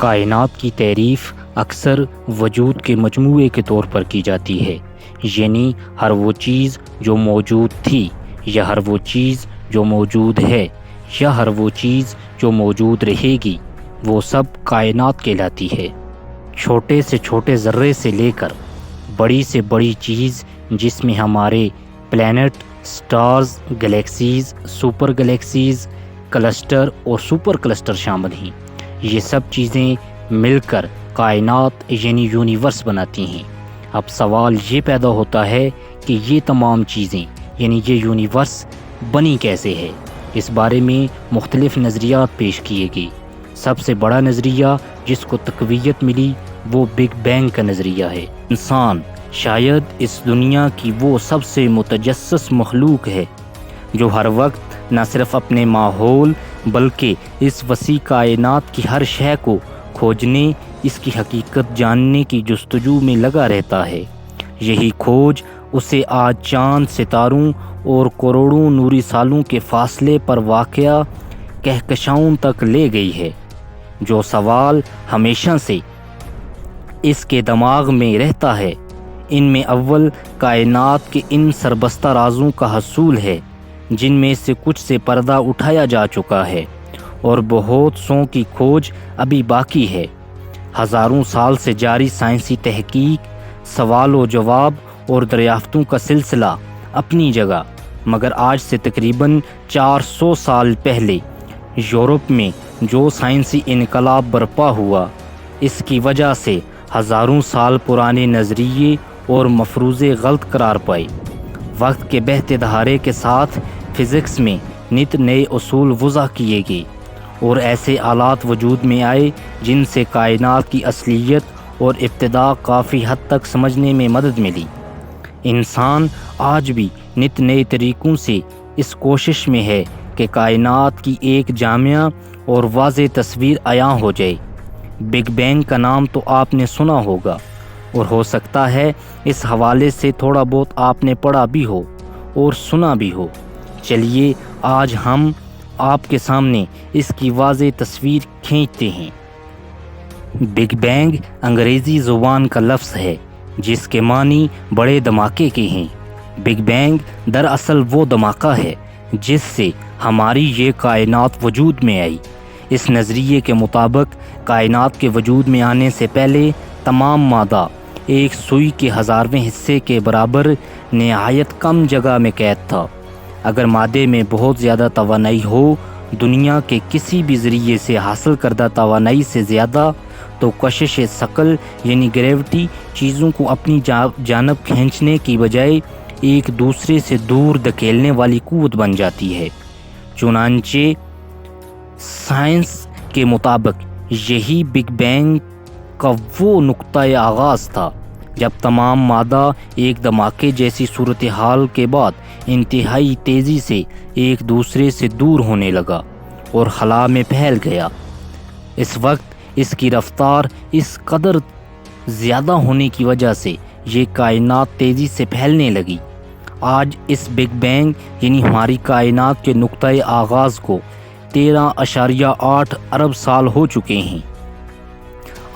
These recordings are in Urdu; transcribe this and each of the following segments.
کائنات کی تعریف اکثر وجود کے مجموعے کے طور پر کی جاتی ہے، یعنی ہر وہ چیز جو موجود تھی، یا ہر وہ چیز جو موجود ہے، یا ہر وہ چیز جو موجود رہے گی، وہ سب کائنات کہلاتی ہے۔ چھوٹے سے چھوٹے ذرے سے لے کر بڑی سے بڑی چیز جس میں ہمارے planet, stars, galaxies, super galaxies, cluster اور سپر کلسٹر شامل ہیں، یہ سب چیزیں مل کر کائنات یعنی یونیورس بناتی ہیں۔ اب سوال یہ پیدا ہوتا ہے کہ یہ تمام چیزیں یعنی یہ یونیورس بنی کیسے ہے؟ اس بارے میں مختلف نظریات پیش کیے گئے۔ سب سے بڑا نظریہ جس کو تقویت ملی وہ بگ بینگ کا نظریہ ہے۔ انسان شاید اس دنیا کی وہ سب سے متجسس مخلوق ہے جو ہر وقت نہ صرف اپنے ماحول بلکہ اس وسیع کائنات کی ہر شے کو کھوجنے، اس کی حقیقت جاننے کی جستجو میں لگا رہتا ہے۔ یہی کھوج اسے آج چاند، ستاروں اور کروڑوں نوری سالوں کے فاصلے پر واقع کہکشاؤں تک لے گئی ہے۔ جو سوال ہمیشہ سے اس کے دماغ میں رہتا ہے، ان میں اول کائنات کے ان سربستہ رازوں کا حصول ہے جن میں سے کچھ سے پردہ اٹھایا جا چکا ہے اور بہت سوں کی کھوج ابھی باقی ہے۔ ہزاروں سال سے جاری سائنسی تحقیق، سوال و جواب اور دریافتوں کا سلسلہ اپنی جگہ، مگر آج سے تقریباً 400 سال پہلے یورپ میں جو سائنسی انقلاب برپا ہوا، اس کی وجہ سے ہزاروں سال پرانے نظریے اور مفروضے غلط قرار پائے۔ وقت کے بہتے دہاڑے کے ساتھ فزکس میں نت نئے اصول وضع کیے گئے اور ایسے آلات وجود میں آئے جن سے کائنات کی اصلیت اور ابتدا کافی حد تک سمجھنے میں مدد ملی۔ انسان آج بھی نت نئے طریقوں سے اس کوشش میں ہے کہ کائنات کی ایک جامع اور واضح تصویر عیاں ہو جائے۔ بگ بینگ کا نام تو آپ نے سنا ہوگا اور ہو سکتا ہے اس حوالے سے تھوڑا بہت آپ نے پڑھا بھی ہو اور سنا بھی ہو۔ چلیے آج ہم آپ کے سامنے اس کی واضح تصویر کھینچتے ہیں۔ بگ بینگ انگریزی زبان کا لفظ ہے جس کے معنی بڑے دھماکے کے ہیں۔ بگ بینگ دراصل وہ دھماکہ ہے جس سے ہماری یہ کائنات وجود میں آئی۔ اس نظریے کے مطابق کائنات کے وجود میں آنے سے پہلے تمام مادہ ایک سوئی کے 1000ویں حصے کے برابر نہایت کم جگہ میں قید تھا۔ اگر مادے میں بہت زیادہ توانائی ہو، دنیا کے کسی بھی ذریعے سے حاصل کردہ توانائی سے زیادہ، تو کشش ثقل یعنی گریوٹی چیزوں کو اپنی جانب کھینچنے کی بجائے ایک دوسرے سے دور دھکیلنے والی قوت بن جاتی ہے۔ چنانچہ سائنس کے مطابق یہی بگ بینگ کا وہ نقطۂ آغاز تھا جب تمام مادہ ایک دھماکے جیسی صورتحال کے بعد انتہائی تیزی سے ایک دوسرے سے دور ہونے لگا اور خلا میں پھیل گیا۔ اس وقت اس کی رفتار اس قدر زیادہ ہونے کی وجہ سے یہ کائنات تیزی سے پھیلنے لگی۔ آج اس بگ بینگ یعنی ہماری کائنات کے نقطۂ آغاز کو 13.8 ارب سال ہو چکے ہیں۔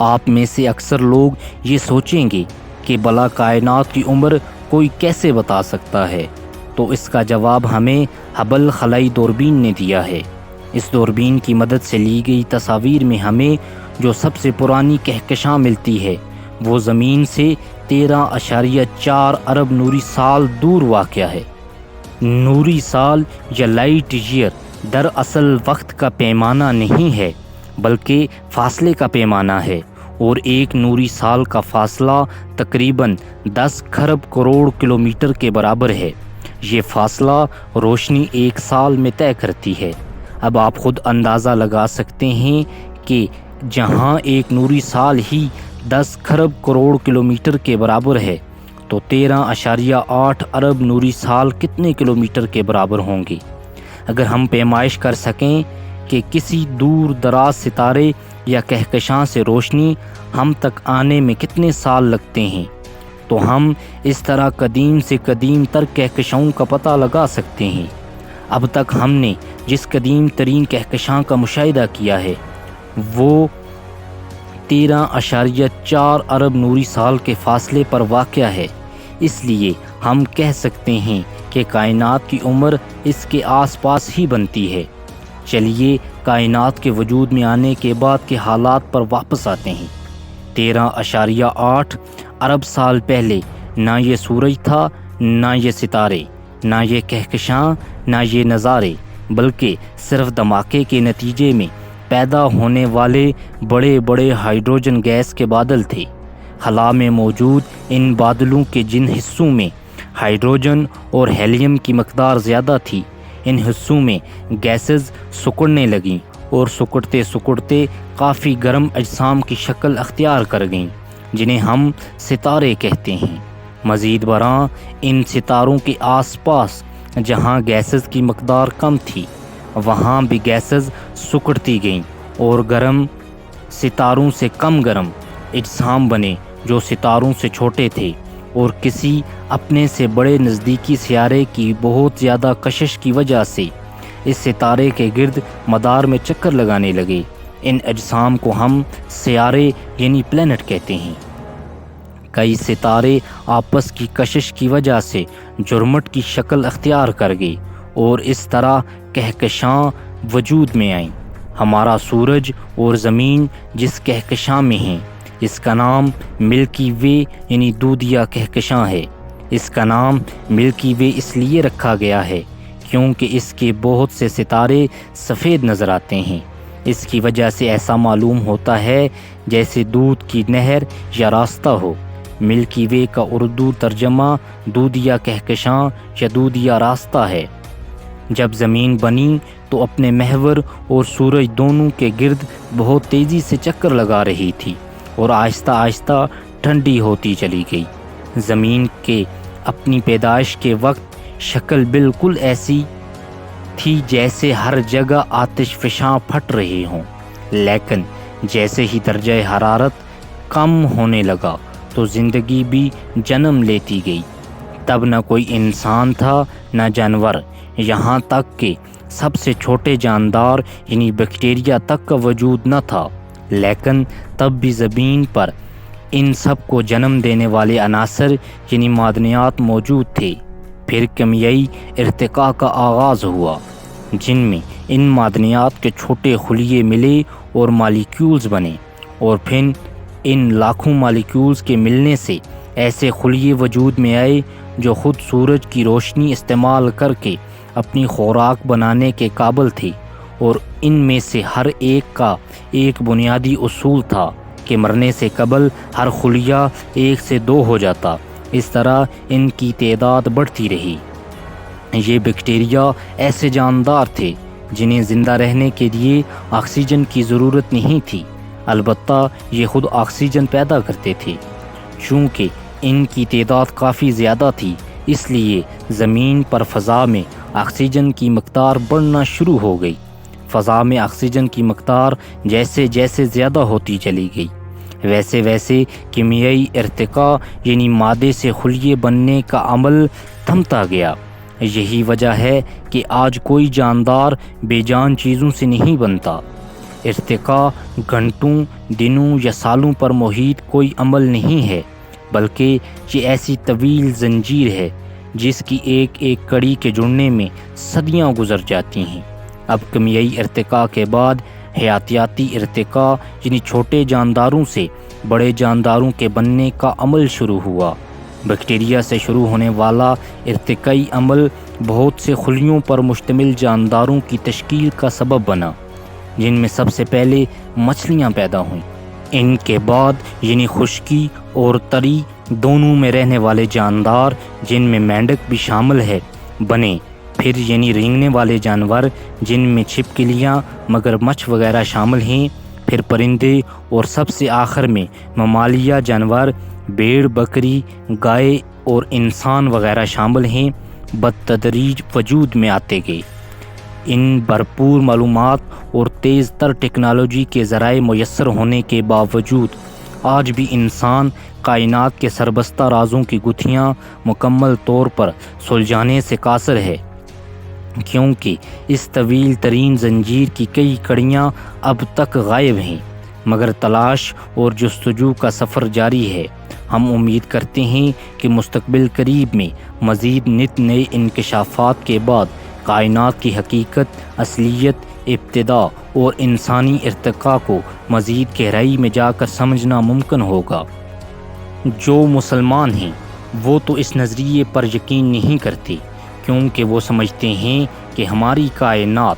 آپ میں سے اکثر لوگ یہ سوچیں گے کہ بلا کائنات کی عمر کوئی کیسے بتا سکتا ہے؟ تو اس کا جواب ہمیں ہبل خلائی دوربین نے دیا ہے۔ اس دوربین کی مدد سے لی گئی تصاویر میں ہمیں جو سب سے پرانی کہکشاں ملتی ہے وہ زمین سے 13.4 ارب نوری سال دور واقع ہے۔ نوری سال یا لائٹ ایئر دراصل وقت کا پیمانہ نہیں ہے بلکہ فاصلے کا پیمانہ ہے، اور ایک نوری سال کا فاصلہ تقریباً 10 کھرب کروڑ کلومیٹر کے برابر ہے۔ یہ فاصلہ روشنی ایک سال میں طے کرتی ہے۔ اب آپ خود اندازہ لگا سکتے ہیں کہ جہاں ایک نوری سال ہی 10 کھرب کروڑ کلومیٹر کے برابر ہے تو 13.8 ارب نوری سال کتنے کلومیٹر کے برابر ہوں گے؟ اگر ہم پیمائش کر سکیں کہ کسی دور دراز ستارے یا کہکشاں سے روشنی ہم تک آنے میں کتنے سال لگتے ہیں تو ہم اس طرح قدیم سے قدیم تر کہکشاؤں کا پتہ لگا سکتے ہیں۔ اب تک ہم نے جس قدیم ترین کہکشاں کا مشاہدہ کیا ہے وہ 13.4 ارب نوری سال کے فاصلے پر واقع ہے۔ اس لیے ہم کہہ سکتے ہیں کہ کائنات کی عمر اس کے آس پاس ہی بنتی ہے۔ چلیے کائنات کے وجود میں آنے کے بعد کے حالات پر واپس آتے ہیں۔ 13.8 ارب سال پہلے نہ یہ سورج تھا، نہ یہ ستارے، نہ یہ کہکشاں، نہ یہ نظارے، بلکہ صرف دھماکے کے نتیجے میں پیدا ہونے والے بڑے بڑے ہائیڈروجن گیس کے بادل تھے۔ خلا میں موجود ان بادلوں کے جن حصوں میں ہائیڈروجن اور ہیلیم کی مقدار زیادہ تھی، ان حصوں میں گیسز سکڑنے لگیں اور سکڑتے سکڑتے کافی گرم اجسام کی شکل اختیار کر گئیں، جنہیں ہم ستارے کہتے ہیں۔ مزید برآں ان ستاروں کے آس پاس جہاں گیسز کی مقدار کم تھی، وہاں بھی گیسز سکڑتی گئیں اور گرم ستاروں سے کم گرم اجسام بنے جو ستاروں سے چھوٹے تھے، اور کسی اپنے سے بڑے نزدیکی سیارے کی بہت زیادہ کشش کی وجہ سے اس ستارے کے گرد مدار میں چکر لگانے لگے۔ ان اجسام کو ہم سیارے یعنی پلینٹ کہتے ہیں۔ کئی ستارے آپس کی کشش کی وجہ سے جرمٹ کی شکل اختیار کر گئے اور اس طرح کہکشاں وجود میں آئیں۔ ہمارا سورج اور زمین جس کہکشاں میں ہیں، اس کا نام ملکی وے یعنی دودھیا کہکشاں ہے۔ اس کا نام ملکی وے اس لیے رکھا گیا ہے کیونکہ اس کے بہت سے ستارے سفید نظر آتے ہیں۔ اس کی وجہ سے ایسا معلوم ہوتا ہے جیسے دودھ کی نہر یا راستہ ہو۔ ملکی وے کا اردو ترجمہ دودھیا کہکشاں یا دودھیا راستہ ہے۔ جب زمین بنی تو اپنے محور اور سورج دونوں کے گرد بہت تیزی سے چکر لگا رہی تھی اور آہستہ آہستہ ٹھنڈی ہوتی چلی گئی۔ زمین کے اپنی پیدائش کے وقت شکل بالکل ایسی تھی جیسے ہر جگہ آتش فشاں پھٹ رہے ہوں، لیکن جیسے ہی درجہ حرارت کم ہونے لگا تو زندگی بھی جنم لیتی گئی۔ تب نہ کوئی انسان تھا نہ جانور، یہاں تک کہ سب سے چھوٹے جاندار یعنی بیکٹیریا تک کا وجود نہ تھا، لیکن تب بھی زمین پر ان سب کو جنم دینے والے عناصر یعنی معدنیات موجود تھے۔ پھر کیمیائی ارتقاء کا آغاز ہوا، جن میں ان معدنیات کے چھوٹے خلیے ملے اور مالیکیولز بنے، اور پھر ان لاکھوں مالیکیولز کے ملنے سے ایسے خلیے وجود میں آئے جو خود سورج کی روشنی استعمال کر کے اپنی خوراک بنانے کے قابل تھے، اور ان میں سے ہر ایک کا ایک بنیادی اصول تھا کہ مرنے سے قبل ہر خلیہ 1 سے 2 ہو جاتا۔ اس طرح ان کی تعداد بڑھتی رہی۔ یہ بیکٹیریا ایسے جاندار تھے جنہیں زندہ رہنے کے لیے آکسیجن کی ضرورت نہیں تھی، البتہ یہ خود آکسیجن پیدا کرتے تھے۔ چونکہ ان کی تعداد کافی زیادہ تھی، اس لیے زمین پر فضا میں آکسیجن کی مقدار بڑھنا شروع ہو گئی۔ فضا میں آکسیجن کی مقدار جیسے جیسے زیادہ ہوتی چلی گئی، ویسے ویسے کیمیائی ارتقاء یعنی مادے سے خلیے بننے کا عمل تھمتا گیا۔ یہی وجہ ہے کہ آج کوئی جاندار بے جان چیزوں سے نہیں بنتا۔ ارتقاء گھنٹوں، دنوں یا سالوں پر محیط کوئی عمل نہیں ہے، بلکہ یہ ایسی طویل زنجیر ہے جس کی ایک ایک کڑی کے جڑنے میں صدیاں گزر جاتی ہیں۔ اب کیمیائی ارتقاء کے بعد حیاتیاتی ارتقاء یعنی چھوٹے جانداروں سے بڑے جانداروں کے بننے کا عمل شروع ہوا۔ بیکٹیریا سے شروع ہونے والا ارتقائی عمل بہت سے خلیوں پر مشتمل جانداروں کی تشکیل کا سبب بنا، جن میں سب سے پہلے مچھلیاں پیدا ہوئیں۔ ان کے بعد یعنی خشکی اور تری دونوں میں رہنے والے جاندار، جن میں مینڈک بھی شامل ہے، بنے۔ پھر یعنی رینگنے والے جانور، جن میں چھپکلیاں، مگرمچھ وغیرہ شامل ہیں۔ پھر پرندے، اور سب سے آخر میں ممالیہ جانور، بھیڑ، بکری، گائے اور انسان وغیرہ شامل ہیں، بتدریج وجود میں آتے گئے۔ ان بھرپور معلومات اور تیز تر ٹیکنالوجی کے ذرائع میسر ہونے کے باوجود آج بھی انسان کائنات کے سربستہ رازوں کی گتھیاں مکمل طور پر سلجھانے سے قاصر ہے، کیونکہ اس طویل ترین زنجیر کی کئی کڑیاں اب تک غائب ہیں۔ مگر تلاش اور جستجو کا سفر جاری ہے۔ ہم امید کرتے ہیں کہ مستقبل قریب میں مزید نت نئے انکشافات کے بعد کائنات کی حقیقت، اصلیت، ابتدا اور انسانی ارتقاء کو مزید گہرائی میں جا کر سمجھنا ممکن ہوگا۔ جو مسلمان ہیں وہ تو اس نظریے پر یقین نہیں کرتے، کیونکہ وہ سمجھتے ہیں کہ ہماری کائنات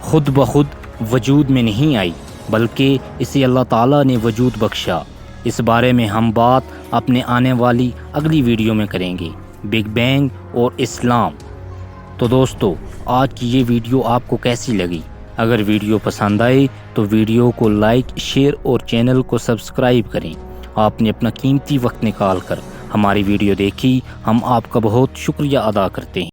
خود بخود وجود میں نہیں آئی، بلکہ اسے اللہ تعالیٰ نے وجود بخشا۔ اس بارے میں ہم بات اپنے آنے والی اگلی ویڈیو میں کریں گے، بگ بینگ اور اسلام۔ تو دوستو، آج کی یہ ویڈیو آپ کو کیسی لگی؟ اگر ویڈیو پسند آئے تو ویڈیو کو لائک، شیئر اور چینل کو سبسکرائب کریں۔ آپ نے اپنا قیمتی وقت نکال کر ہماری ویڈیو دیکھی، ہم آپ کا بہت شکریہ ادا کرتے ہیں۔